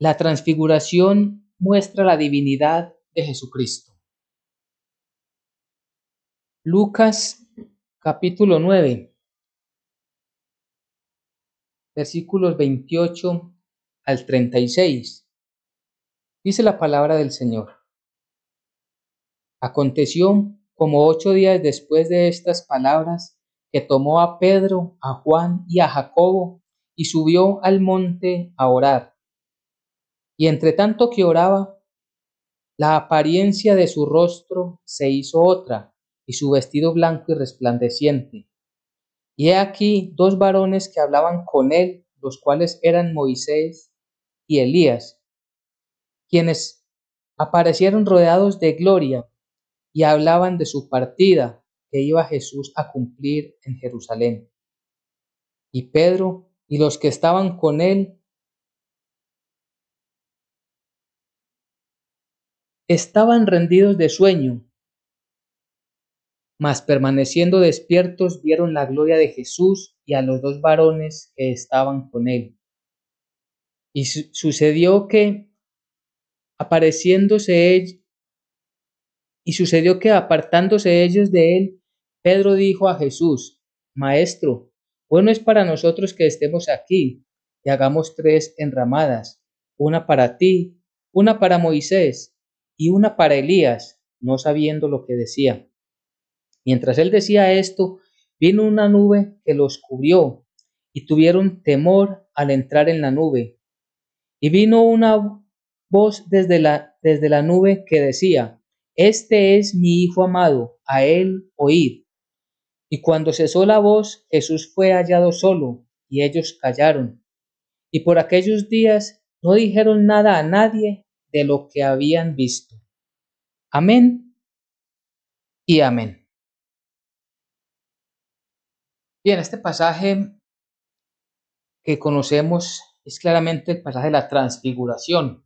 La transfiguración muestra la divinidad de Jesucristo. Lucas capítulo 9, versículos 28 al 36. Dice la palabra del Señor. Aconteció como 8 días después de estas palabras, que tomó a Pedro, a Juan y a Jacobo, y subió al monte a orar. Y entre tanto que oraba, la apariencia de su rostro se hizo otra, y su vestido blanco y resplandeciente. Y he aquí 2 varones que hablaban con él, los cuales eran Moisés y Elías, quienes aparecieron rodeados de gloria, y hablaban de su partida que iba Jesús a cumplir en Jerusalén. Y Pedro y los que estaban con él estaban rendidos de sueño, mas permaneciendo despiertos vieron la gloria de Jesús y a los 2 varones que estaban con él. Y sucedió que apartándose ellos de él, Pedro dijo a Jesús: Maestro, bueno es para nosotros que estemos aquí, y hagamos 3 enramadas, una para ti, una para Moisés, y una para Elías, no sabiendo lo que decía. Mientras él decía esto, vino una nube que los cubrió, y tuvieron temor al entrar en la nube. Y vino una voz desde la nube que decía: Este es mi Hijo amado, a él oíd. Y cuando cesó la voz, Jesús fue hallado solo, y ellos callaron. Y por aquellos días no dijeron nada a nadie de lo que habían visto. Amén y amén. Bien, este pasaje que conocemos es claramente el pasaje de la transfiguración.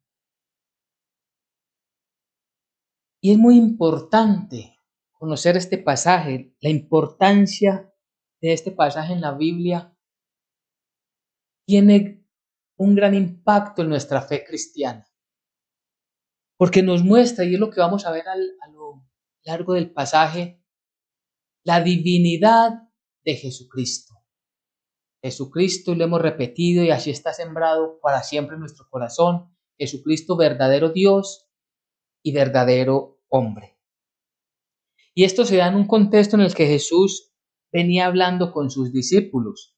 Y es muy importante conocer este pasaje, la importancia de este pasaje en la Biblia tiene un gran impacto en nuestra fe cristiana, porque nos muestra, y es lo que vamos a ver a lo largo del pasaje, la divinidad de Jesucristo. Jesucristo, lo hemos repetido y así está sembrado para siempre en nuestro corazón, Jesucristo verdadero Dios y verdadero hombre. Y esto se da en un contexto en el que Jesús venía hablando con sus discípulos.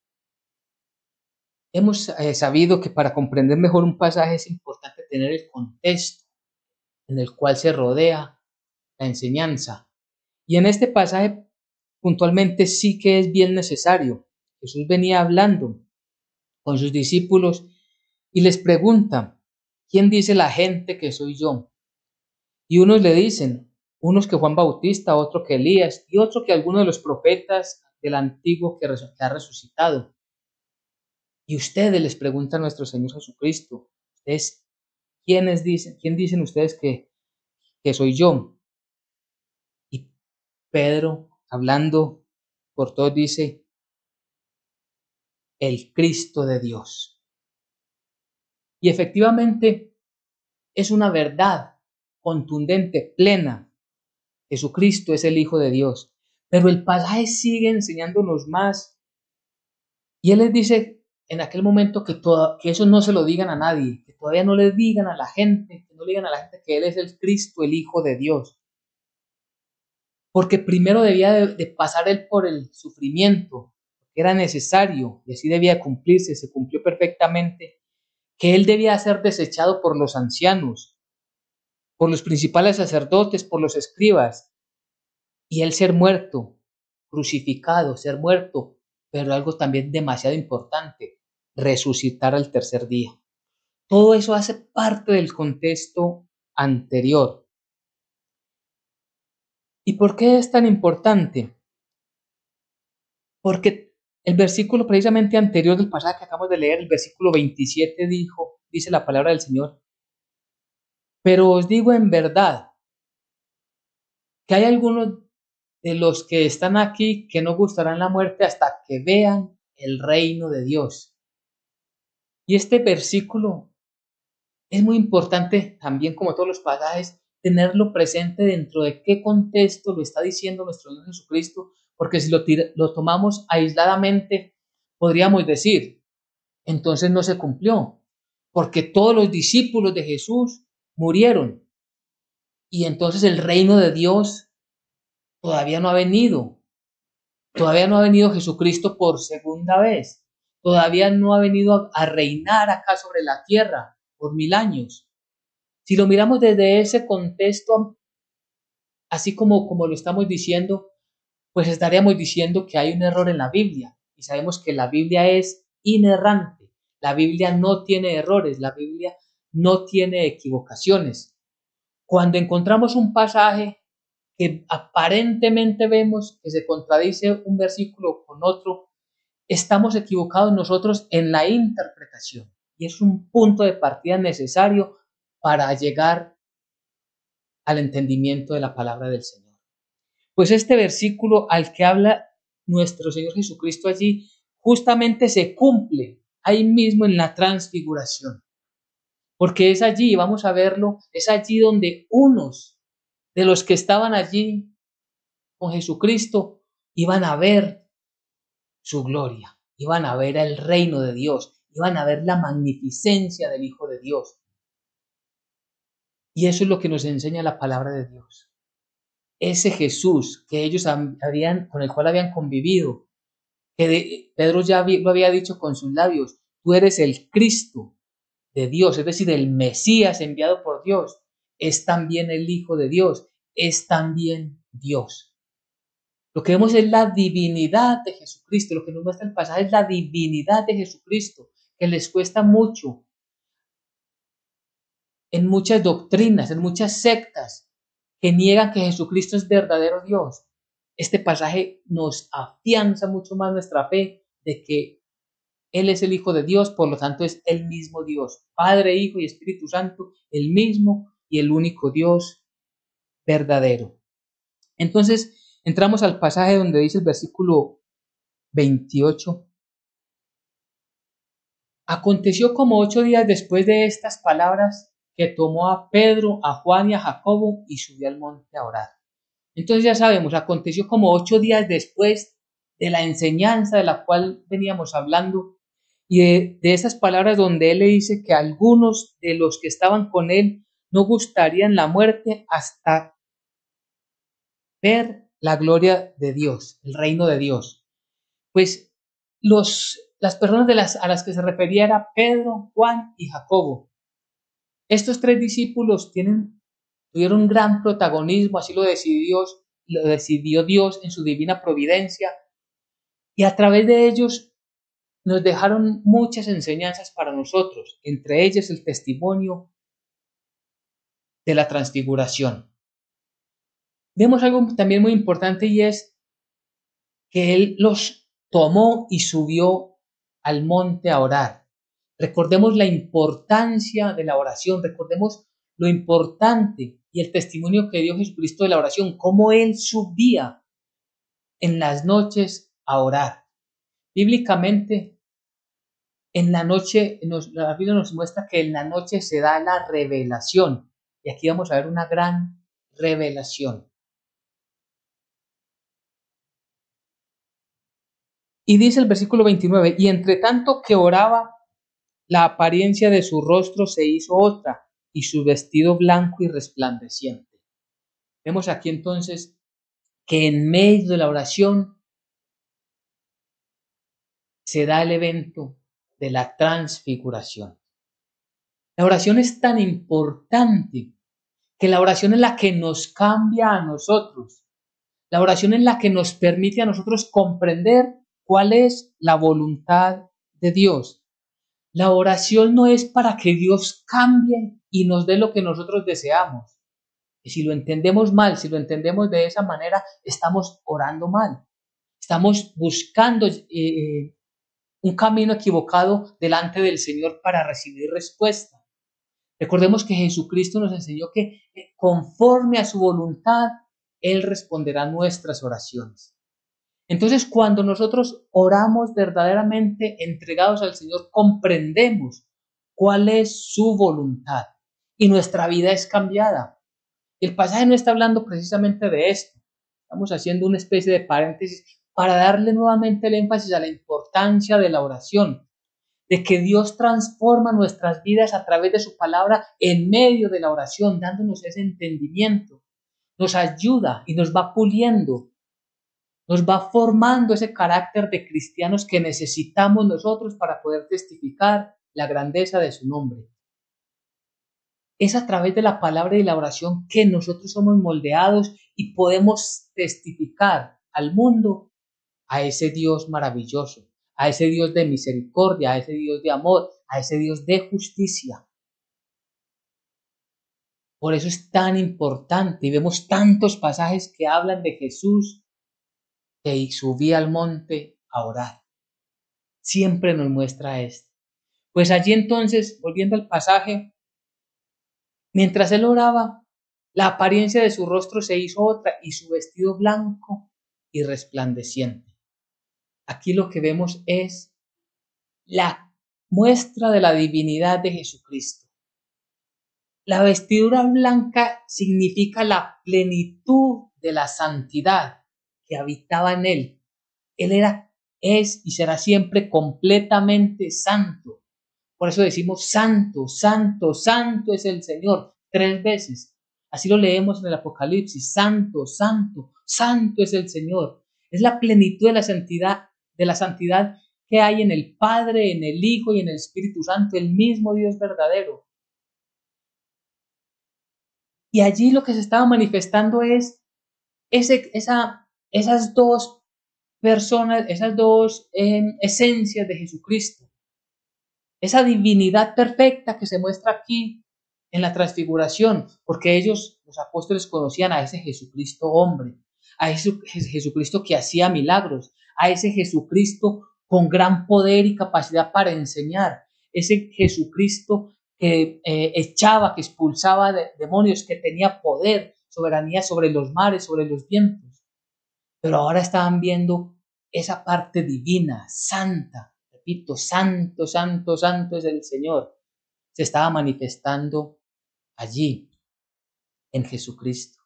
Hemos sabido que para comprender mejor un pasaje es importante tener el contexto en el cual se rodea la enseñanza. Y en este pasaje puntualmente sí que es bien necesario. Jesús venía hablando con sus discípulos y les pregunta: ¿quién dice la gente que soy yo? Y unos le dicen, unos que Juan Bautista, otro que Elías y otro que alguno de los profetas del antiguo que ha resucitado. Y ustedes, les pregunta a nuestro Señor Jesucristo, ¿ustedes quién dicen ustedes que soy yo? Y Pedro, hablando por todos, dice: el Cristo de Dios. Y efectivamente es una verdad contundente, plena. Jesucristo es el Hijo de Dios. Pero el pasaje sigue enseñándonos más. Y Él les dice en aquel momento que eso no se lo digan a nadie, que todavía no le digan a la gente, que no le digan a la gente que Él es el Cristo, el Hijo de Dios. Porque primero debía de pasar Él por el sufrimiento, que era necesario, y así debía cumplirse, se cumplió perfectamente, que Él debía ser desechado por los ancianos, por los principales sacerdotes, por los escribas, y Él ser muerto, crucificado, ser muerto, pero algo también demasiado importante: resucitar al tercer día. Todo eso hace parte del contexto anterior. ¿Y por qué es tan importante? Porque el versículo precisamente anterior del pasaje que acabamos de leer, el versículo 27, dice la palabra del Señor: pero os digo en verdad que hay algunos de los que están aquí que no gustarán la muerte hasta que vean el reino de Dios. Y este versículo Es muy importante también, como todos los pasajes, tenerlo presente dentro de qué contexto lo está diciendo nuestro Señor Jesucristo, porque si lo tomamos aisladamente, podríamos decir, entonces no se cumplió, porque todos los discípulos de Jesús murieron y entonces el reino de Dios todavía no ha venido, todavía no ha venido Jesucristo por segunda vez, todavía no ha venido a reinar acá sobre la tierra por 1000 años. Si lo miramos desde ese contexto, así como lo estamos diciendo, pues estaríamos diciendo que hay un error en la Biblia. Y sabemos que la Biblia es inerrante. La Biblia no tiene errores, la Biblia no tiene equivocaciones. Cuando encontramos un pasaje que aparentemente vemos que se contradice un versículo con otro, estamos equivocados nosotros en la interpretación. Y es un punto de partida necesario para llegar al entendimiento de la palabra del Señor. Pues este versículo al que habla nuestro Señor Jesucristo allí, justamente se cumple ahí mismo en la transfiguración. Porque es allí, vamos a verlo, es allí donde unos de los que estaban allí con Jesucristo iban a ver su gloria, iban a ver el reino de Dios, iban a ver la magnificencia del Hijo de Dios. Y eso es lo que nos enseña la palabra de Dios. Ese Jesús que ellos con el cual habían convivido, que Pedro ya lo había dicho con sus labios, tú eres el Cristo de Dios, es decir, el Mesías enviado por Dios, es también el Hijo de Dios, es también Dios. Lo que vemos es la divinidad de Jesucristo, lo que nos muestra el pasaje es la divinidad de Jesucristo, que les cuesta mucho en muchas doctrinas, en muchas sectas, que niegan que Jesucristo es verdadero Dios. Este pasaje nos afianza mucho más nuestra fe de que Él es el Hijo de Dios, por lo tanto es el mismo Dios, Padre, Hijo y Espíritu Santo, el mismo y el único Dios verdadero. Entonces, entramos al pasaje donde dice el versículo 28. Aconteció como 8 días después de estas palabras que tomó a Pedro, a Juan y a Jacobo y subió al monte a orar. Entonces ya sabemos, aconteció como 8 días después de la enseñanza de la cual veníamos hablando y de esas palabras donde él le dice que algunos de los que estaban con él no gustarían la muerte hasta ver la gloria de Dios, el reino de Dios. Pues las personas a las que se refería era Pedro, Juan y Jacobo. Estos tres discípulos tuvieron un gran protagonismo, así lo decidió Dios en su divina providencia, y a través de ellos nos dejaron muchas enseñanzas para nosotros, entre ellas el testimonio de la transfiguración. Vemos algo también muy importante y es que Él los tomó y subió al monte a orar. Recordemos la importancia de la oración, recordemos lo importante y el testimonio que dio Jesucristo de la oración, cómo Él subía en las noches a orar. Bíblicamente, en la noche, la Biblia nos muestra que en la noche se da la revelación. Y aquí vamos a ver una gran revelación. Y dice el versículo 29, y entre tanto que oraba, la apariencia de su rostro se hizo otra, y su vestido blanco y resplandeciente. Vemos aquí entonces que en medio de la oración se da el evento de la transfiguración. La oración es tan importante que la oración es la que nos cambia a nosotros. La oración es la que nos permite a nosotros comprender cuál es la voluntad de Dios. La oración no es para que Dios cambie y nos dé lo que nosotros deseamos. Y si lo entendemos mal, si lo entendemos de esa manera, estamos orando mal. Estamos buscando un camino equivocado delante del Señor para recibir respuesta. Recordemos que Jesucristo nos enseñó que conforme a su voluntad, Él responderá nuestras oraciones. Entonces, cuando nosotros oramos verdaderamente entregados al Señor, comprendemos cuál es su voluntad y nuestra vida es cambiada. El pasaje no está hablando precisamente de esto. Estamos haciendo una especie de paréntesis para darle nuevamente el énfasis a la importancia de la oración, de que Dios transforma nuestras vidas a través de su palabra en medio de la oración, dándonos ese entendimiento. Nos ayuda y nos va puliendo, nos va formando ese carácter de cristianos que necesitamos nosotros para poder testificar la grandeza de su nombre. Es a través de la palabra y la oración que nosotros somos moldeados y podemos testificar al mundo a ese Dios maravilloso, a ese Dios de misericordia, a ese Dios de amor, a ese Dios de justicia. Por eso es tan importante y vemos tantos pasajes que hablan de Jesús que subía al monte a orar. Siempre nos muestra esto. Pues allí entonces, volviendo al pasaje, mientras él oraba, la apariencia de su rostro se hizo otra y su vestido blanco y resplandeciente. Aquí lo que vemos es la muestra de la divinidad de Jesucristo. La vestidura blanca significa la plenitud de la santidad que habitaba en él. Él es y será siempre completamente santo. Por eso decimos santo, santo, santo es el Señor 3 veces. Así lo leemos en el Apocalipsis. Santo, santo, santo es el Señor. Es la plenitud de la santidad que hay en el Padre, en el Hijo y en el Espíritu Santo, el mismo Dios verdadero. Y allí lo que se estaba manifestando es esas dos personas, esas dos esencias de Jesucristo. Esa divinidad perfecta que se muestra aquí en la transfiguración, porque ellos, los apóstoles, conocían a ese Jesucristo hombre, a ese Jesucristo que hacía milagros, a ese Jesucristo con gran poder y capacidad para enseñar, ese Jesucristo que echaba, que expulsaba demonios, que tenía poder, soberanía sobre los mares, sobre los vientos. Pero ahora estaban viendo esa parte divina, santa. Repito, santo, santo, santo es el Señor. Se estaba manifestando allí, en Jesucristo.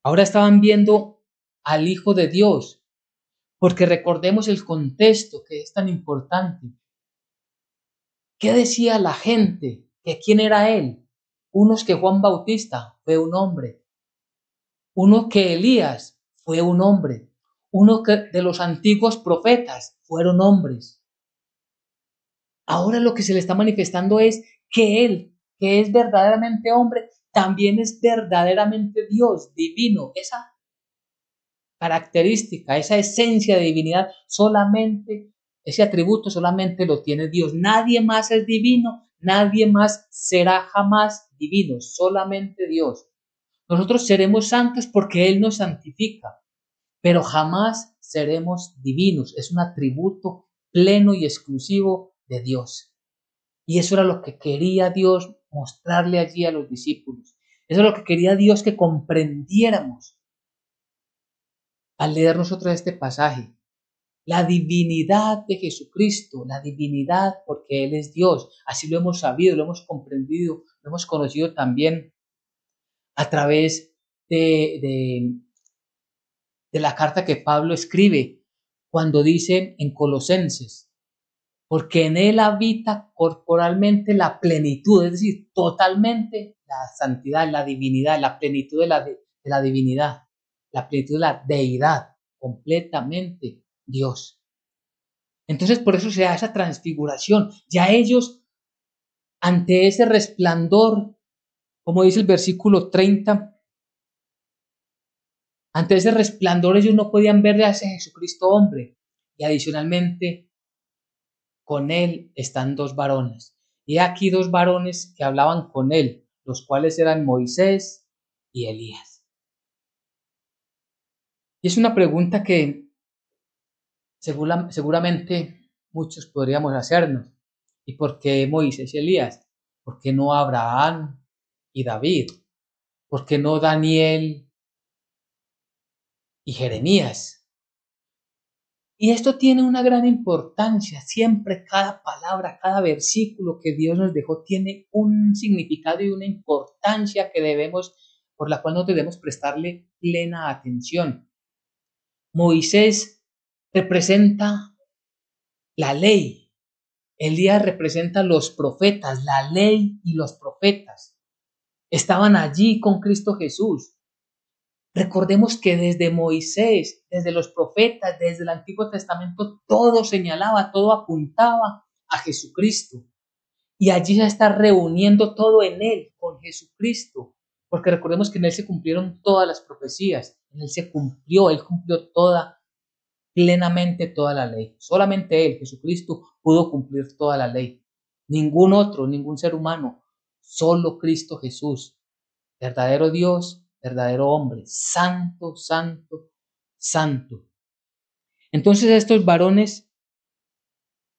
Ahora estaban viendo al Hijo de Dios, porque recordemos el contexto que es tan importante. ¿Qué decía la gente? ¿Que quién era él? Unos que Juan Bautista fue un hombre. Uno que Elías fue un hombre. Uno que de los antiguos profetas fueron hombres. Ahora lo que se le está manifestando es que él, que es verdaderamente hombre, también es verdaderamente Dios, divino. Esa característica, esa esencia de divinidad, solamente, ese atributo solamente lo tiene Dios. Nadie más es divino, nadie más será jamás divino, solamente Dios. Nosotros seremos santos porque Él nos santifica, pero jamás seremos divinos. Es un atributo pleno y exclusivo de Dios. Y eso era lo que quería Dios mostrarle allí a los discípulos. Eso es lo que quería Dios que comprendiéramos al leer nosotros este pasaje. La divinidad de Jesucristo, la divinidad porque Él es Dios. Así lo hemos sabido, lo hemos comprendido, lo hemos conocido también a través de la carta que Pablo escribe cuando dice en Colosenses, porque en él habita corporalmente la plenitud, es decir, totalmente la santidad, la divinidad, la plenitud de la divinidad, la plenitud de la deidad, completamente Dios. Entonces por eso se da esa transfiguración. Ya ellos, ante ese resplandor, como dice el versículo 30, ante ese resplandor ellos no podían verle a ese Jesucristo hombre. Y adicionalmente, con él están 2 varones. Y aquí 2 varones que hablaban con él, los cuales eran Moisés y Elías. Y es una pregunta que seguramente muchos podríamos hacernos. ¿Y por qué Moisés y Elías? ¿Por qué no Abraham y David? ¿Por qué no Daniel y Jeremías? Y esto tiene una gran importancia. Siempre cada palabra, cada versículo que Dios nos dejó tiene un significado y una importancia que por la cual nos debemos prestarle plena atención. Moisés representa la ley. Elías representa los profetas, la ley y los profetas. Estaban allí con Cristo Jesús. Recordemos que desde Moisés, desde los profetas, desde el Antiguo Testamento, todo señalaba, todo apuntaba a Jesucristo. Y allí se está reuniendo todo en Él, con Jesucristo. Porque recordemos que en Él se cumplieron todas las profecías. En Él Él cumplió plenamente toda la ley. Solamente Él, Jesucristo, pudo cumplir toda la ley. Ningún otro, ningún ser humano. Solo Cristo Jesús, verdadero Dios, verdadero hombre, santo, santo, santo. Entonces estos varones,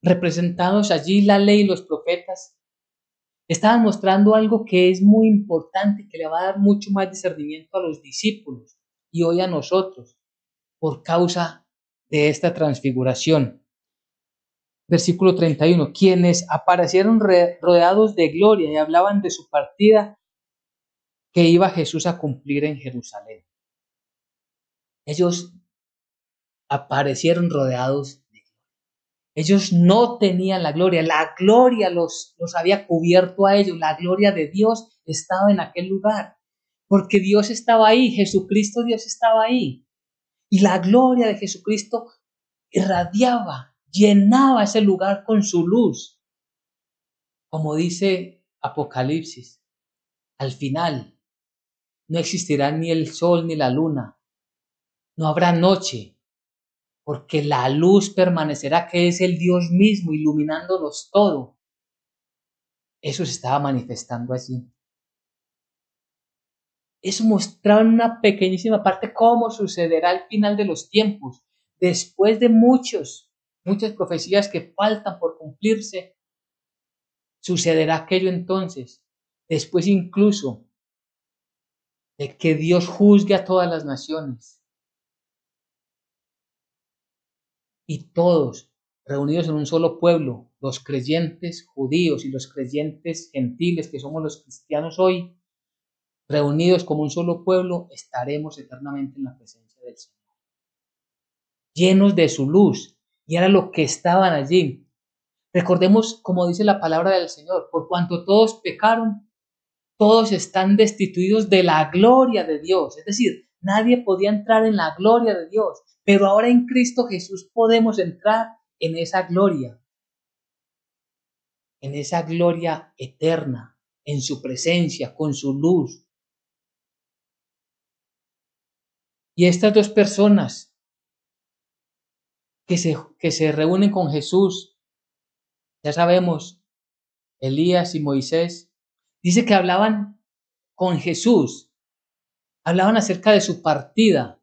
representados allí la ley y los profetas, estaban mostrando algo que es muy importante, que le va a dar mucho más discernimiento a los discípulos y hoy a nosotros, por causa de esta transfiguración. Versículo 31, quienes aparecieron rodeados de gloria y hablaban de su partida que iba Jesús a cumplir en Jerusalén. Ellos aparecieron rodeados de gloria. Ellos no tenían la gloria los había cubierto a ellos, la gloria de Dios estaba en aquel lugar, porque Dios estaba ahí, Jesucristo Dios estaba ahí, y la gloria de Jesucristo irradiaba, llenaba ese lugar con su luz, como dice Apocalipsis, al final no existirá ni el sol ni la luna, no habrá noche, porque la luz permanecerá, que es el Dios mismo iluminándonos todo. Eso se estaba manifestando allí. Eso mostraba en una pequeñísima parte cómo sucederá al final de los tiempos, después de muchas profecías que faltan por cumplirse. Sucederá aquello entonces, después incluso de que Dios juzgue a todas las naciones. Y todos reunidos en un solo pueblo, los creyentes judíos y los creyentes gentiles que somos los cristianos hoy, reunidos como un solo pueblo, estaremos eternamente en la presencia del Señor, llenos de su luz. Y era lo que estaban allí. Recordemos, como dice la palabra del Señor, por cuanto todos pecaron, todos están destituidos de la gloria de Dios. Es decir, nadie podía entrar en la gloria de Dios, pero ahora en Cristo Jesús podemos entrar en esa gloria eterna, en su presencia, con su luz. Y estas dos personas que se reúnen con Jesús, ya sabemos, Elías y Moisés, dice que hablaban con Jesús, hablaban acerca de su partida,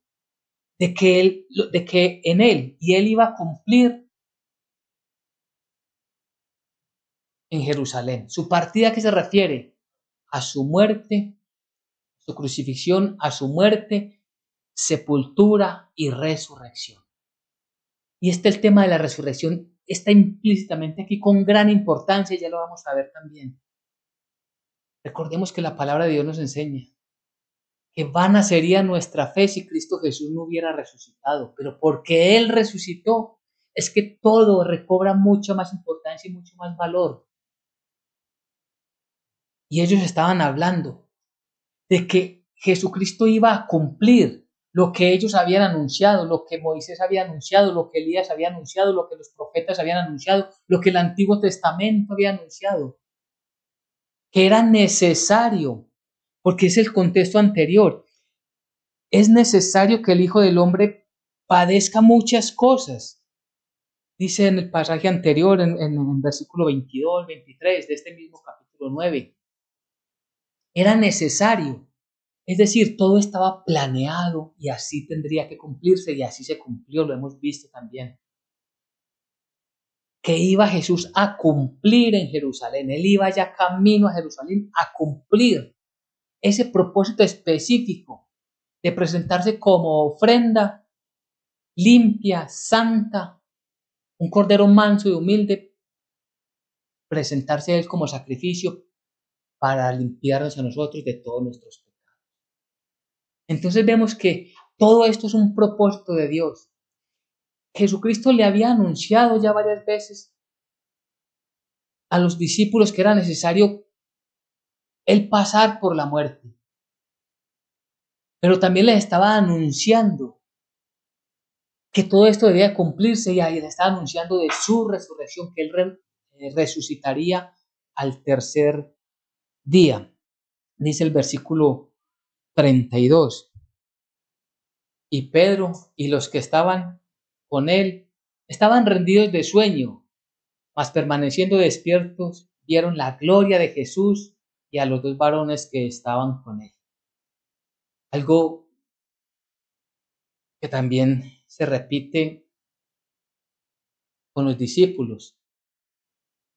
de que en él y él iba a cumplir en Jerusalén. Su partida, ¿a qué se refiere? A su muerte, su crucifixión, a su muerte, sepultura y resurrección. Y el tema de la resurrección está implícitamente aquí con gran importancia, y ya lo vamos a ver también. Recordemos que la palabra de Dios nos enseña que vana sería nuestra fe si Cristo Jesús no hubiera resucitado, pero porque Él resucitó, es que todo recobra mucha más importancia y mucho más valor. Y ellos estaban hablando de que Jesucristo iba a cumplir lo que ellos habían anunciado, lo que Moisés había anunciado, lo que Elías había anunciado, lo que los profetas habían anunciado, lo que el Antiguo Testamento había anunciado, que era necesario, porque es el contexto anterior, es necesario que el Hijo del Hombre padezca muchas cosas. Dice en el pasaje anterior, en versículo 22, 23 de este mismo capítulo 9. Era necesario. Es decir, todo estaba planeado y así tendría que cumplirse y así se cumplió, lo hemos visto también. Que iba Jesús a cumplir en Jerusalén. Él iba ya camino a Jerusalén a cumplir ese propósito específico de presentarse como ofrenda limpia, santa, un cordero manso y humilde, presentarse a Él como sacrificio para limpiarnos a nosotros de todos nuestros pecados. Entonces vemos que todo esto es un propósito de Dios. Jesucristo le había anunciado ya varias veces a los discípulos que era necesario Él pasar por la muerte, pero también les estaba anunciando que todo esto debía cumplirse y ahí le estaba anunciando de su resurrección, que Él resucitaría al tercer día. Dice el versículo 32. Y Pedro y los que estaban con él estaban rendidos de sueño, mas permaneciendo despiertos, vieron la gloria de Jesús y a los dos varones que estaban con él. Algo que también se repite con los discípulos.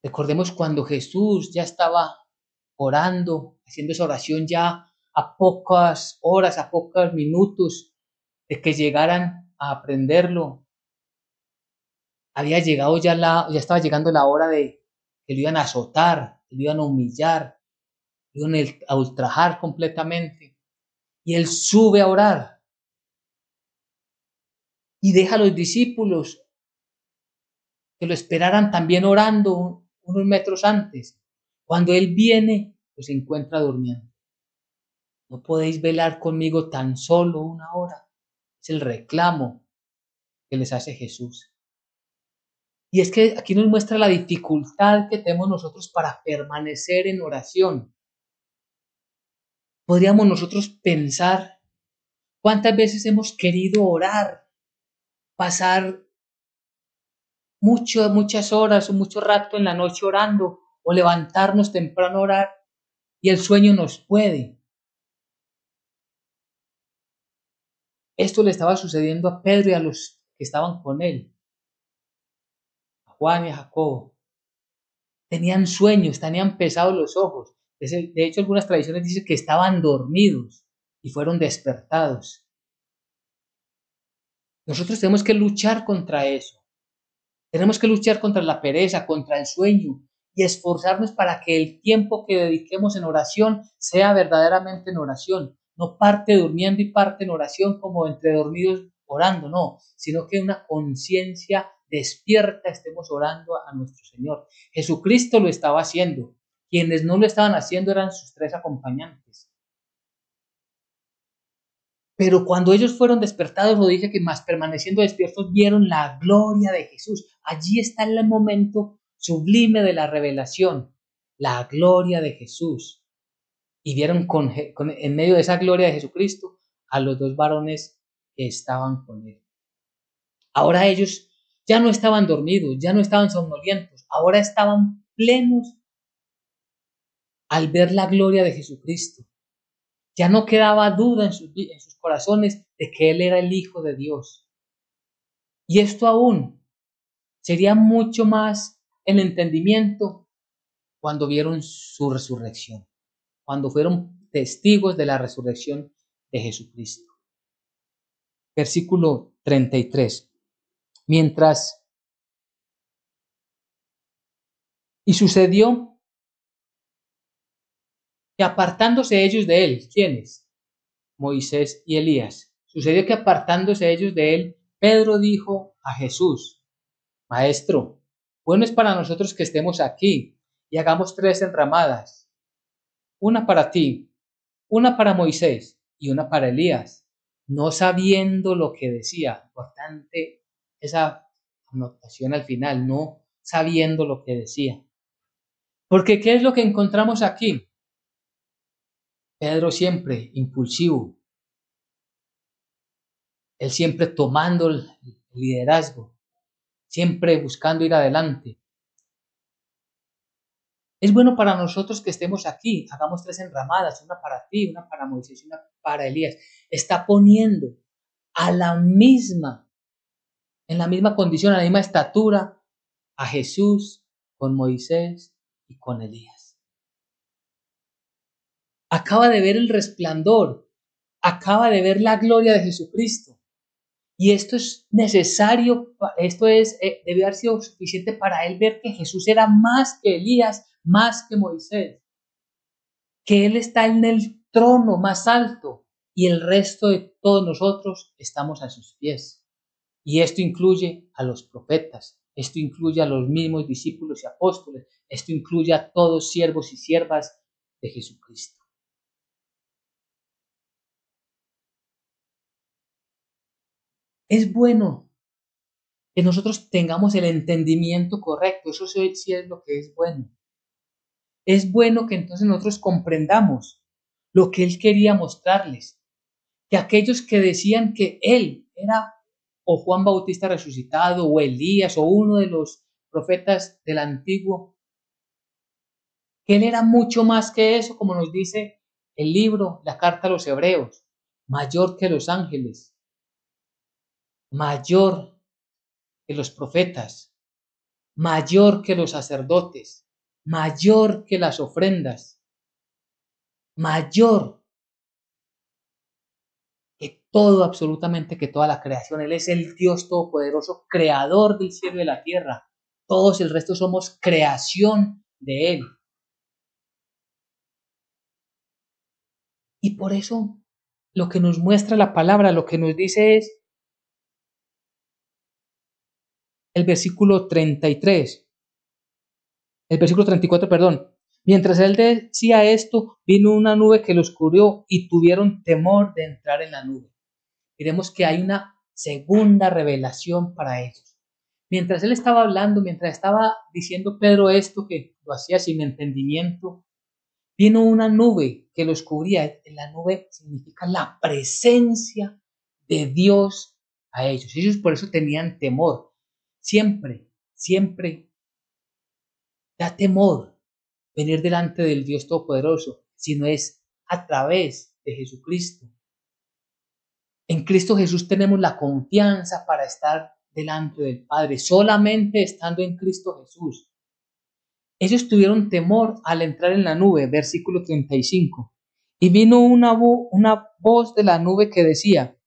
Recordemos cuando Jesús ya estaba orando, haciendo esa oración ya a pocas horas, a pocos minutos de que llegaran a aprenderlo. Había llegado ya estaba llegando la hora de que lo iban a azotar, que lo iban a humillar, lo iban a ultrajar completamente. Y él sube a orar y deja a los discípulos que lo esperaran también orando unos metros antes. Cuando él viene, pues se encuentra durmiendo. No podéis velar conmigo tan solo una hora. Es el reclamo que les hace Jesús. Y es que aquí nos muestra la dificultad que tenemos nosotros para permanecer en oración. Podríamos nosotros pensar cuántas veces hemos querido orar, pasar muchas horas o mucho rato en la noche orando o levantarnos temprano a orar y el sueño nos puede. Esto le estaba sucediendo a Pedro y a los que estaban con él, a Juan y a Jacobo. Tenían sueños, tenían pesados los ojos. De hecho, algunas tradiciones dicen que estaban dormidos y fueron despertados. Nosotros tenemos que luchar contra eso. Tenemos que luchar contra la pereza, contra el sueño y esforzarnos para que el tiempo que dediquemos en oración sea verdaderamente en oración. No parte durmiendo y parte en oración como entre dormidos orando, no, sino que una conciencia despierta estemos orando a nuestro Señor. Jesucristo lo estaba haciendo. Quienes no lo estaban haciendo eran sus tres acompañantes. Pero cuando ellos fueron despertados, lo dice que más permaneciendo despiertos vieron la gloria de Jesús. Allí está el momento sublime de la revelación, la gloria de Jesús. Y vieron en medio de esa gloria de Jesucristo a los dos varones que estaban con él. Ahora ellos ya no estaban dormidos, ya no estaban somnolientos, ahora estaban plenos al ver la gloria de Jesucristo. Ya no quedaba duda en sus corazones de que Él era el Hijo de Dios. Y esto aún sería mucho más el entendimiento cuando vieron su resurrección, cuando fueron testigos de la resurrección de Jesucristo. Versículo 33. Y sucedió que apartándose ellos de él, ¿quiénes? Moisés y Elías. Sucedió que apartándose ellos de él, Pedro dijo a Jesús: Maestro, bueno es para nosotros que estemos aquí y hagamos tres enramadas, una para ti, una para Moisés y una para Elías, no sabiendo lo que decía. Importante esa anotación al final, no sabiendo lo que decía. Porque ¿qué es lo que encontramos aquí? Pedro siempre impulsivo, él siempre tomando el liderazgo, siempre buscando ir adelante. Es bueno para nosotros que estemos aquí, hagamos tres enramadas, una para ti, una para Moisés y una para Elías. Está poniendo a en la misma condición, a la misma estatura, a Jesús con Moisés y con Elías. Acaba de ver el resplandor, acaba de ver la gloria de Jesucristo. Y esto es necesario, debe haber sido suficiente para él ver que Jesús era más que Elías, más que Moisés, que él está en el trono más alto y el resto de todos nosotros estamos a sus pies. Y esto incluye a los profetas, esto incluye a los mismos discípulos y apóstoles, esto incluye a todos siervos y siervas de Jesucristo. Es bueno que nosotros tengamos el entendimiento correcto, eso sí es lo que es bueno. Es bueno que entonces nosotros comprendamos lo que Él quería mostrarles, que aquellos que decían que Él era o Juan Bautista resucitado o Elías o uno de los profetas del antiguo, que Él era mucho más que eso, como nos dice el libro, la carta a los hebreos, mayor que los ángeles, mayor que los profetas, mayor que los sacerdotes, mayor que las ofrendas, mayor que todo, absolutamente que toda la creación. Él es el Dios todopoderoso, creador del cielo y de la tierra. Todos el resto somos creación de Él. Y por eso lo que nos muestra la palabra, lo que nos dice es el versículo 33, el versículo 34, perdón. Mientras él decía esto, vino una nube que los cubrió y tuvieron temor de entrar en la nube. Miremos que hay una segunda revelación para ellos. Mientras él estaba hablando, mientras estaba diciendo Pedro esto que lo hacía sin entendimiento, vino una nube que los cubría. La nube significa la presencia de Dios a ellos. Ellos por eso tenían temor. Siempre, siempre da temor venir delante del Dios Todopoderoso, sino es a través de Jesucristo. En Cristo Jesús tenemos la confianza para estar delante del Padre, solamente estando en Cristo Jesús. Ellos tuvieron temor al entrar en la nube, versículo 35. Y vino una voz de la nube que decía,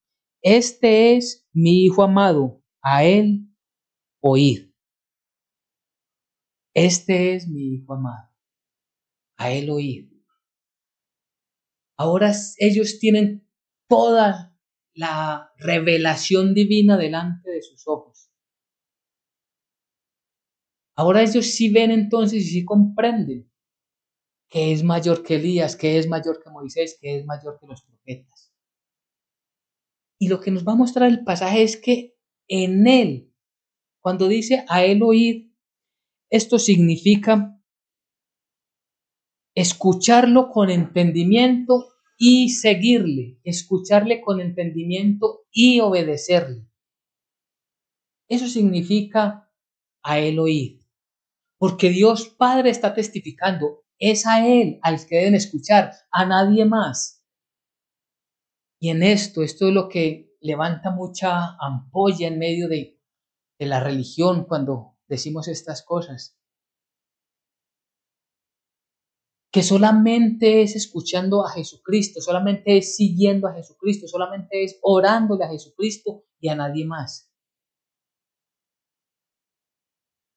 este es mi Hijo amado, a él oíd. Este es mi Hijo amado, a él oíd. Ahora ellos tienen toda la revelación divina delante de sus ojos. Ahora ellos sí ven entonces y sí comprenden que es mayor que Elías, que es mayor que Moisés, que es mayor que los profetas. Y lo que nos va a mostrar el pasaje es que en él, cuando dice a él oír, esto significa escucharlo con entendimiento y seguirle, escucharle con entendimiento y obedecerle. Eso significa a él oír, porque Dios Padre está testificando, es a él al que deben escuchar, a nadie más. Y en esto es lo que levanta mucha ampolla en medio de la religión cuando decimos estas cosas. Que solamente es escuchando a Jesucristo, solamente es siguiendo a Jesucristo, solamente es orándole a Jesucristo y a nadie más.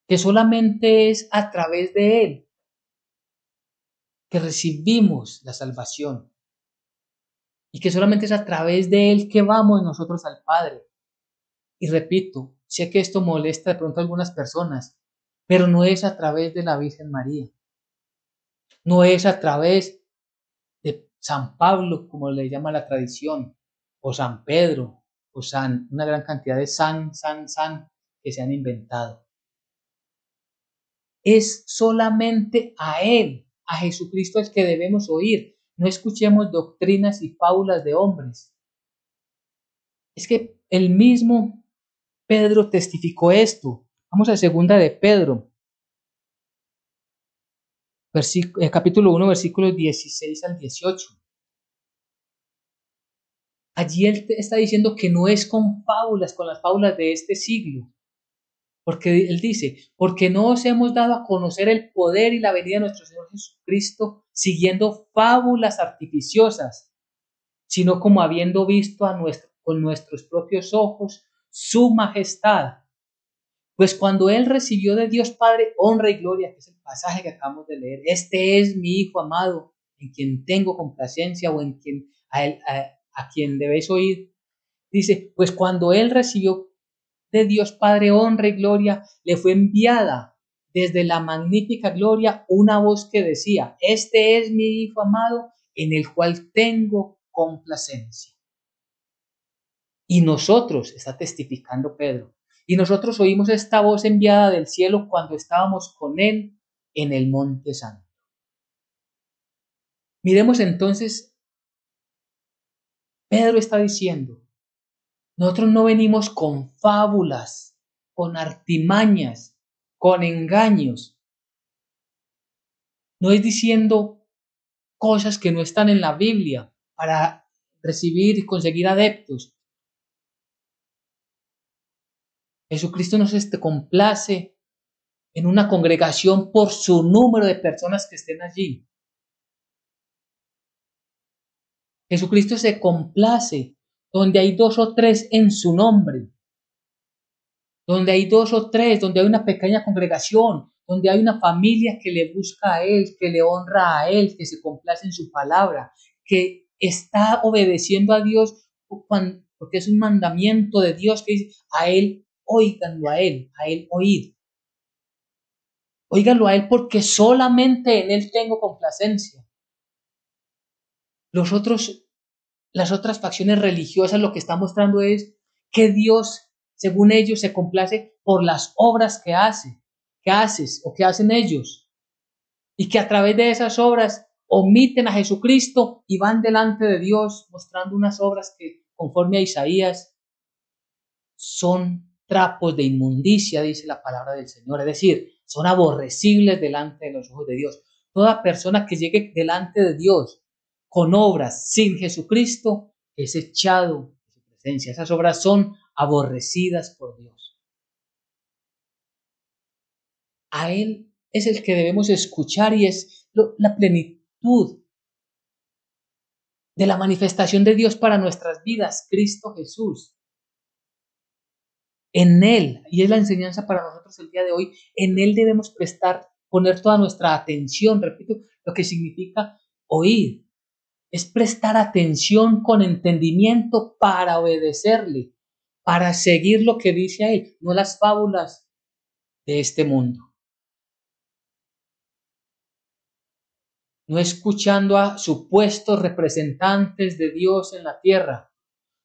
Que solamente es a través de Él que recibimos la salvación. Y que solamente es a través de Él que vamos nosotros al Padre. Y repito, sé que esto molesta de pronto a algunas personas, pero no es a través de la Virgen María. No es a través de San Pablo, como le llama la tradición, o San Pedro, o una gran cantidad de san que se han inventado. Es solamente a Él, a Jesucristo, el que debemos oír. No escuchemos doctrinas y fábulas de hombres. Es que el mismo Pedro testificó esto. Vamos a segunda de Pedro, capítulo 1, versículos 16 al 18. Allí él está diciendo que no es con las fábulas de este siglo, porque él dice, porque no os hemos dado a conocer el poder y la venida de nuestro Señor Jesucristo siguiendo fábulas artificiosas, sino como habiendo visto a nuestro con nuestros propios ojos su majestad. Pues cuando él recibió de Dios Padre honra y gloria, que es el pasaje que acabamos de leer, este es mi Hijo amado, en quien tengo complacencia, o en quien a quien debéis oír. Dice, pues cuando él recibió de Dios Padre honra y gloria, le fue enviada desde la magnífica gloria una voz que decía, este es mi Hijo amado, en el cual tengo complacencia. Y nosotros, está testificando Pedro, y nosotros oímos esta voz enviada del cielo cuando estábamos con él en el monte santo. Miremos entonces, Pedro está diciendo, nosotros no venimos con fábulas, con artimañas, con engaños. No es diciendo cosas que no están en la Biblia para recibir y conseguir adeptos. Jesucristo no se complace en una congregación por su número de personas que estén allí. Jesucristo se complace donde hay 2 o 3 en su nombre, donde hay 2 o 3, donde hay una pequeña congregación, donde hay una familia que le busca a Él, que le honra a Él, que se complace en su palabra, que está obedeciendo a Dios porque es un mandamiento de Dios que dice, a Él, óiganlo a Él oíd. Óiganlo a Él porque solamente en Él tengo complacencia. Las otras facciones religiosas lo que están mostrando es que Dios, según ellos, se complace por las obras que haces o que hacen ellos. Y que a través de esas obras omiten a Jesucristo y van delante de Dios mostrando unas obras que, conforme a Isaías, son trapos de inmundicia, dice la palabra del Señor. Es decir, son aborrecibles delante de los ojos de Dios. Toda persona que llegue delante de Dios con obras sin Jesucristo es echado de su presencia. Esas obras son aborrecidas por Dios. A Él es el que debemos escuchar y es la plenitud de la manifestación de Dios para nuestras vidas, Cristo Jesús. En Él, y es la enseñanza para nosotros el día de hoy, en Él debemos poner toda nuestra atención, repito, lo que significa oír. Es prestar atención con entendimiento para obedecerle, para seguir lo que dice a Él, no las fábulas de este mundo. No escuchando a supuestos representantes de Dios en la tierra,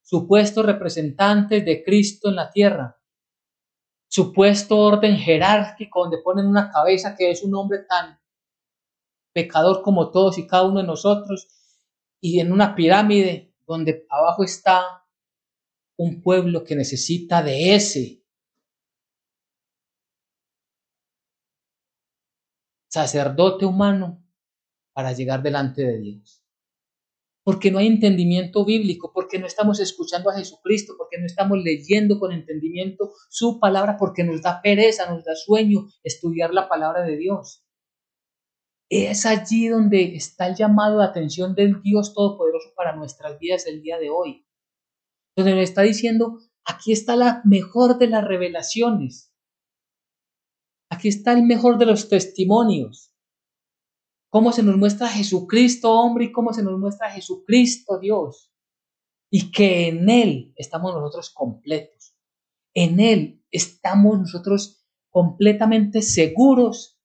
supuestos representantes de Cristo en la tierra, supuesto orden jerárquico donde ponen una cabeza que es un hombre tan pecador como todos y cada uno de nosotros, y en una pirámide donde abajo está un pueblo que necesita de ese sacerdote humano para llegar delante de Dios. Porque no hay entendimiento bíblico, porque no estamos escuchando a Jesucristo, porque no estamos leyendo con entendimiento su palabra, porque nos da pereza, nos da sueño estudiar la palabra de Dios. Es allí donde está el llamado de atención del Dios Todopoderoso para nuestras vidas el día de hoy. Donde nos está diciendo, aquí está la mejor de las revelaciones. Aquí está el mejor de los testimonios. Cómo se nos muestra Jesucristo hombre y cómo se nos muestra Jesucristo Dios. Y que en Él estamos nosotros completos. En Él estamos nosotros completamente seguros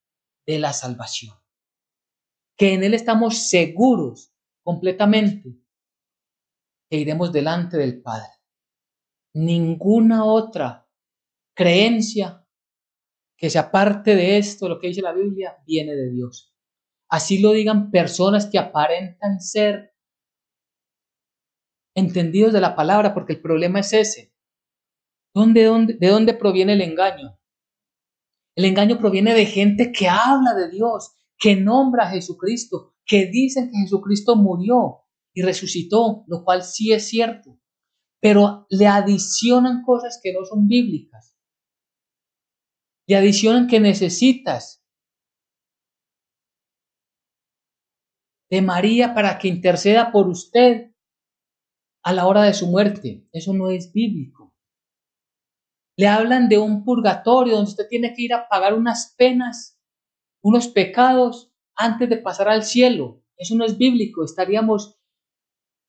de la salvación. Que en Él estamos seguros completamente que iremos delante del Padre. Ninguna otra creencia que se aparte de esto, lo que dice la Biblia, viene de Dios. Así lo digan personas que aparentan ser entendidos de la palabra, porque el problema es ese. ¿De dónde proviene el engaño? El engaño proviene de gente que habla de Dios, que nombra a Jesucristo, que dicen que Jesucristo murió y resucitó, lo cual sí es cierto, pero le adicionan cosas que no son bíblicas. Le adicionan que necesitas de María para que interceda por usted, a la hora de su muerte. Eso no es bíblico. Le hablan de un purgatorio donde usted tiene que ir a pagar unas penas, unos pecados antes de pasar al cielo. Eso no es bíblico. Estaríamos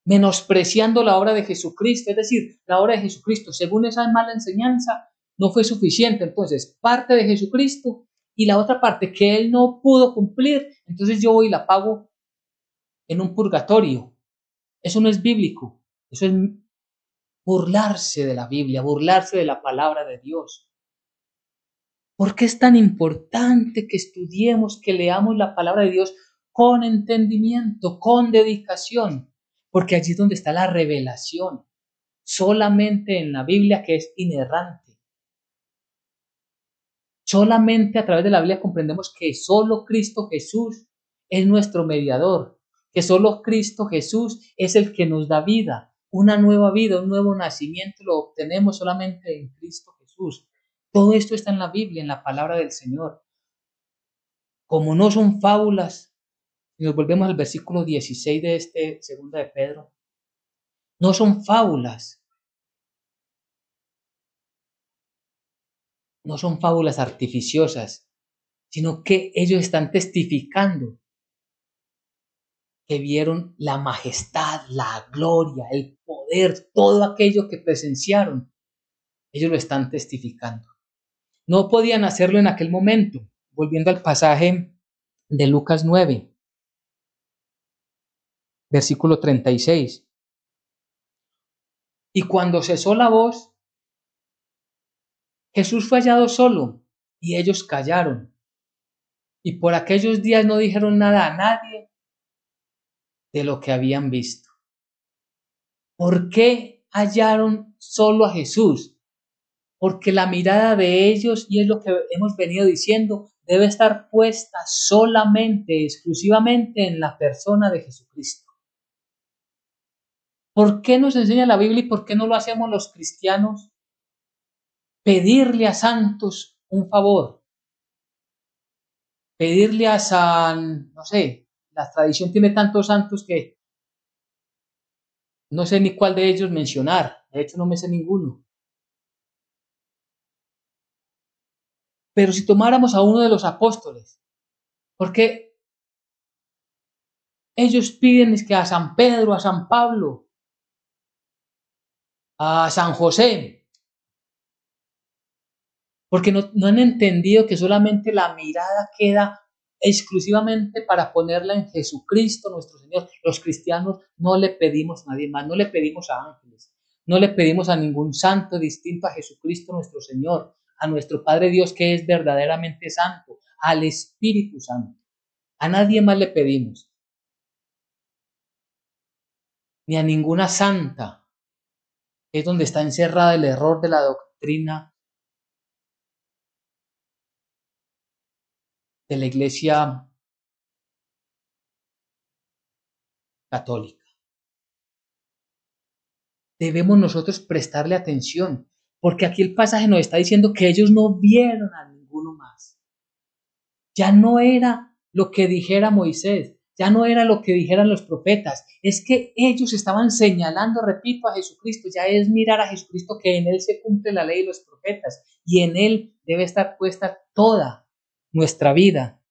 menospreciando la obra de Jesucristo. Es decir, la obra de Jesucristo, según esa mala enseñanza, no fue suficiente. Entonces, parte de Jesucristo y la otra parte que Él no pudo cumplir, entonces yo voy y la pago en un purgatorio. Eso no es bíblico. Eso es burlarse de la Biblia, burlarse de la palabra de Dios. ¿Por qué es tan importante que estudiemos, que leamos la palabra de Dios con entendimiento, con dedicación? Porque allí es donde está la revelación, solamente en la Biblia, que es inerrante. Solamente a través de la Biblia comprendemos que solo Cristo Jesús es nuestro mediador, que solo Cristo Jesús es el que nos da vida, una nueva vida, un nuevo nacimiento, lo obtenemos solamente en Cristo Jesús. Todo esto está en la Biblia, en la palabra del Señor. Como no son fábulas, y nos volvemos al versículo 16 de este segunda de Pedro, no son fábulas, no son fábulas artificiosas, sino que ellos están testificando que vieron la majestad, la gloria, el poder, todo aquello que presenciaron. Ellos lo están testificando. No podían hacerlo en aquel momento. Volviendo al pasaje de Lucas 9, versículo 36. Y cuando cesó la voz, Jesús fue hallado solo y ellos callaron. Y por aquellos días no dijeron nada a nadie de lo que habían visto. ¿Por qué hallaron solo a Jesús? Porque la mirada de ellos, y es lo que hemos venido diciendo, debe estar puesta solamente, exclusivamente en la persona de Jesucristo. ¿Por qué nos enseña la Biblia y por qué no lo hacemos los cristianos? Pedirle a santos un favor, pedirle a San, no sé, la tradición tiene tantos santos que no sé ni cuál de ellos mencionar, de hecho no me sé ninguno. Pero si tomáramos a uno de los apóstoles, porque ellos piden es que a San Pedro, a San Pablo, a San José, porque no han entendido que solamente la mirada queda exclusivamente para ponerla en Jesucristo nuestro Señor. Los cristianos no le pedimos a nadie más, no le pedimos a ángeles, no le pedimos a ningún santo distinto a Jesucristo nuestro Señor, a nuestro Padre Dios que es verdaderamente santo, al Espíritu Santo. A nadie más le pedimos, ni a ninguna santa. Es donde está encerrada el error de la doctrina de la Iglesia católica. Debemos nosotros prestarle atención, porque aquí el pasaje nos está diciendo que ellos no vieron a ninguno más. Ya no era lo que dijera Moisés, ya no era lo que dijeran los profetas, es que ellos estaban señalando, repito, a Jesucristo, ya es mirar a Jesucristo, que en Él se cumple la ley y los profetas, y en Él debe estar puesta toda nuestra vida.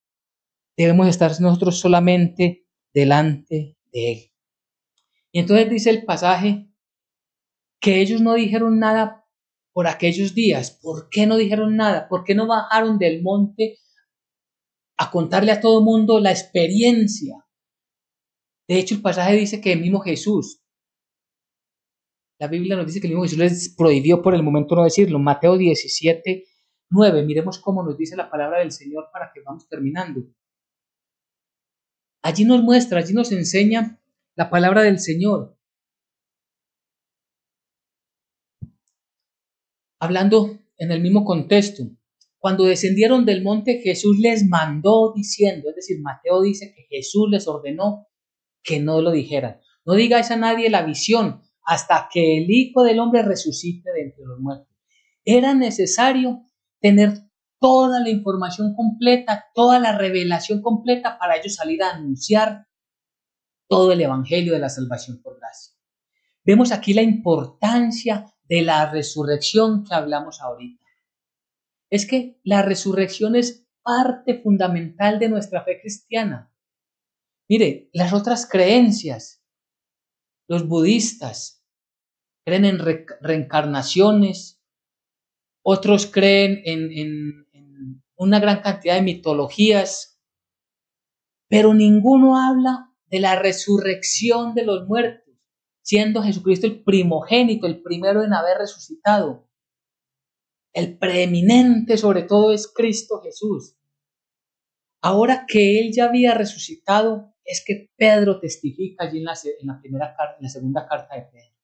Debemos estar nosotros solamente delante de Él. Y entonces dice el pasaje que ellos no dijeron nada por aquellos días. ¿Por qué no dijeron nada? ¿Por qué no bajaron del monte a contarle a todo el mundo la experiencia? De hecho, el pasaje dice que el mismo Jesús, la Biblia nos dice que el mismo Jesús les prohibió por el momento no decirlo. Mateo 17, 9. Miremos cómo nos dice la palabra del Señor para que vamos terminando. Allí nos muestra, allí nos enseña la palabra del Señor. Hablando en el mismo contexto, cuando descendieron del monte, Jesús les mandó diciendo, es decir, Mateo dice que Jesús les ordenó que no lo dijeran. No digáis a nadie la visión hasta que el Hijo del Hombre resucite de entre los muertos. Era necesario tener toda la información completa, toda la revelación completa para ellos salir a anunciar todo el Evangelio de la salvación por gracia. Vemos aquí la importancia de la resurrección que hablamos ahorita. Es que la resurrección es parte fundamental de nuestra fe cristiana. Mire, las otras creencias, los budistas creen en reencarnaciones, otros creen en una gran cantidad de mitologías, pero ninguno habla de la resurrección de los muertos, siendo Jesucristo el primogénito, el primero en haber resucitado. El preeminente sobre todo es Cristo Jesús. Ahora que Él ya había resucitado, es que Pedro testifica allí en la segunda carta de Pedro,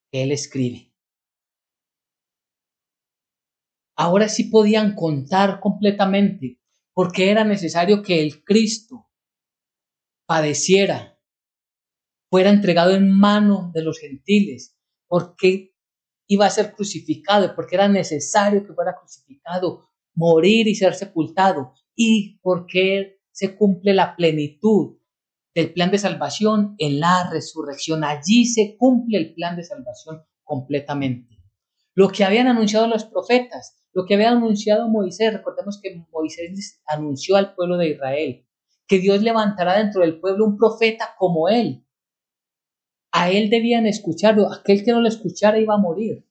que Él escribe. Ahora sí podían contar completamente porque era necesario que el Cristo padeciera, fuera entregado en mano de los gentiles, porque iba a ser crucificado, porque era necesario que fuera crucificado, morir y ser sepultado, y porque se cumple la plenitud del plan de salvación en la resurrección. Allí se cumple el plan de salvación completamente. Lo que habían anunciado los profetas, lo que había anunciado Moisés, recordemos que Moisés anunció al pueblo de Israel que Dios levantará dentro del pueblo un profeta como él. A él debían escucharlo, aquel que no lo escuchara iba a morir.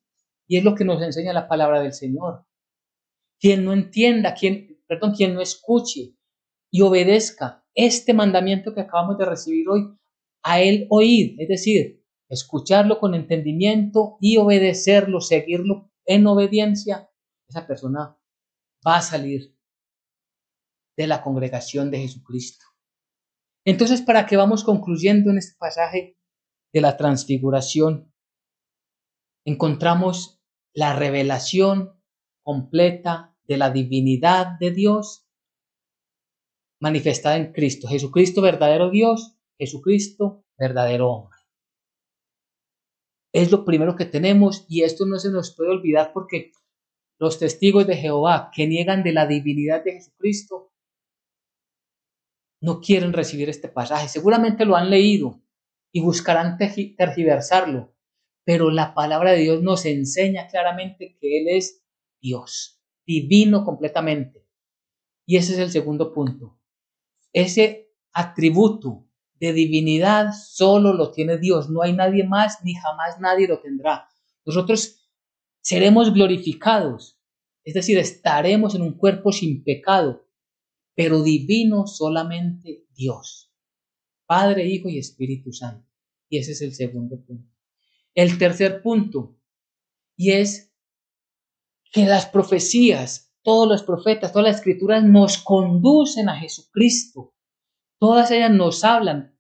Y es lo que nos enseña la palabra del Señor. Quien no entienda, quien no escuche y obedezca este mandamiento que acabamos de recibir hoy, a él oír, es decir, escucharlo con entendimiento y obedecerlo, seguirlo en obediencia, esa persona va a salir de la congregación de Jesucristo. Entonces, para que vamos concluyendo en este pasaje de la transfiguración, encontramos la revelación completa de la divinidad de Dios manifestada en Cristo. Jesucristo, verdadero Dios, Jesucristo, verdadero hombre. Es lo primero que tenemos y esto no se nos puede olvidar porque los testigos de Jehová que niegan de la divinidad de Jesucristo no quieren recibir este pasaje. Seguramente lo han leído y buscarán tergiversarlo, pero la palabra de Dios nos enseña claramente que Él es Dios, divino completamente. Y ese es el segundo punto. Ese atributo de divinidad solo lo tiene Dios, no hay nadie más ni jamás nadie lo tendrá. Nosotros seremos glorificados, es decir, estaremos en un cuerpo sin pecado, pero divino solamente Dios, Padre, Hijo y Espíritu Santo. Y ese es el segundo punto. El tercer punto, y es que las profecías, todos los profetas, todas las escrituras nos conducen a Jesucristo. Todas ellas nos hablan,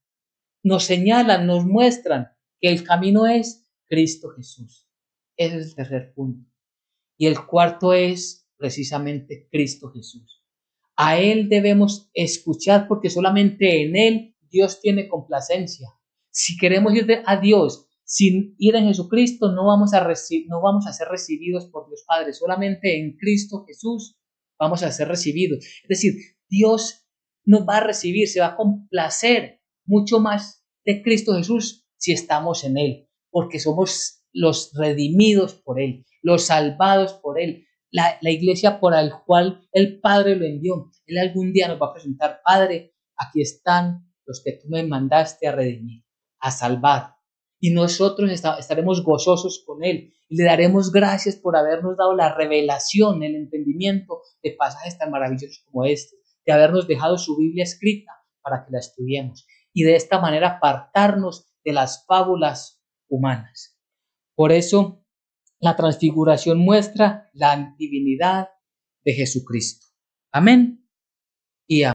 nos señalan, nos muestran que el camino es Cristo Jesús. Ese es el tercer punto. Y el cuarto es precisamente Cristo Jesús. A Él debemos escuchar porque solamente en Él Dios tiene complacencia. Si queremos ir a Dios sin ir en Jesucristo, no vamos a ser recibidos por Dios Padre. Solamente en Cristo Jesús vamos a ser recibidos. Es decir, Dios nos va a recibir, se va a complacer mucho más de Cristo Jesús si estamos en Él, porque somos los redimidos por Él, los salvados por Él. La iglesia por la cual el Padre lo envió. Él algún día nos va a presentar: Padre, aquí están los que tú me mandaste a redimir, a salvar. Y nosotros estaremos gozosos con Él y le daremos gracias por habernos dado la revelación, el entendimiento de pasajes tan maravillosos como este, de habernos dejado su Biblia escrita para que la estudiemos y de esta manera apartarnos de las fábulas humanas. Por eso, la transfiguración muestra la divinidad de Jesucristo. Amén y amén.